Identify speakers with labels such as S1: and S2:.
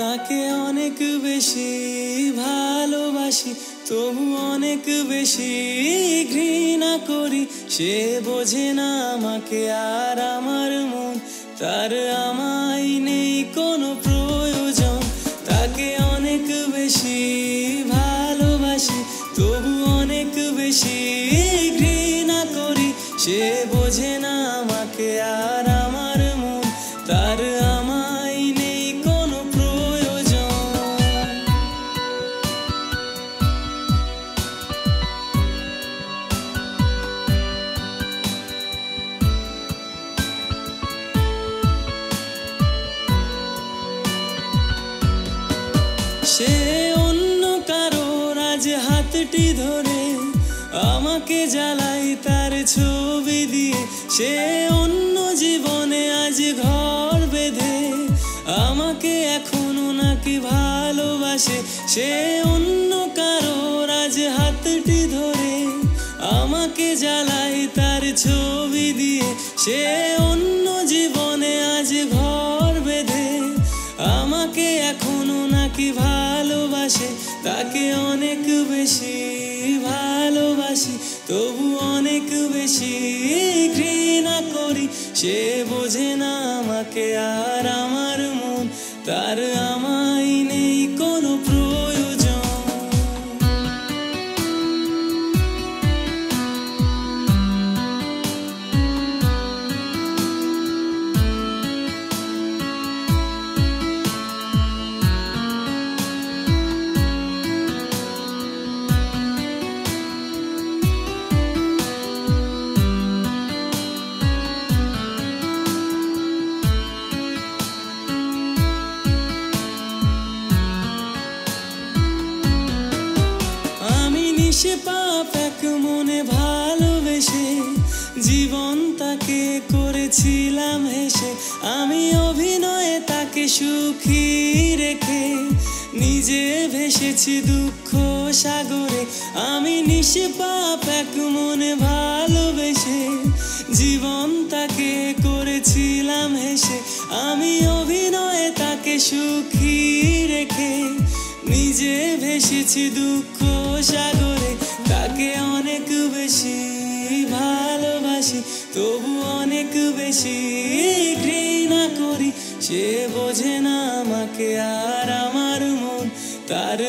S1: তাকে অনেক বেশি ভালোবাসি, তবু অনেক বেশি ঘৃণা করি। সে বোঝে না আমাকে আর আমার মন, তার আমায় নেই কোনো প্রয়োজন। তাকে অনেক বেশি ভালোবাসি, তবু অনেক বেশি ঘৃণা করি। সে বোঝে না আমাকে আর আমার মন, তার আমায় নেই কোনো প্রয়োজন। সে অন্য কারোর আজ হাতটি ধরে আমাকে জ্বালাই তার ছবি দিয়ে। সে অন্য জীবনে আজ ঘর বেঁধে আমাকে এখনো নাকি ভালোবাসে। সে অন্য কারোর আজ হাতটি ধরে আমাকে জ্বালাই তার ছবি দিয়ে। সে অন্য জীবনে আজ ঘর বেঁধে আমাকে এখনো নাকি ভালোবাসে। তাকে অনেক বেশি ভালোবাসি, তবু অনেক বেশি ঘৃণা করি। সে বোঝে না আমাকে আর আমার মন, তার আমায় নেই কোনো প্রয়োজন। সে পাপ এক মনে ভালোবেসে জীবন তাকে করেছিলাম হেসে। আমি অভিনয়ে তাকে সুখী রেখে নিজে ভেসেছি দুঃখ সাগরে। আমি নিষ্পাপ এক মনে ভালোবেসে জীবন তাকে করেছিলাম হেসে। আমি অভিনয়ে তাকে সুখী রেখে নিজে ভেসেছি দুঃখ সাগরে। তাকে অনেক বেশি ভালোবাসি, তবু অনেক বেশি ঘৃণা করি। সে বোঝে না আমাকে আর আমার মন, তার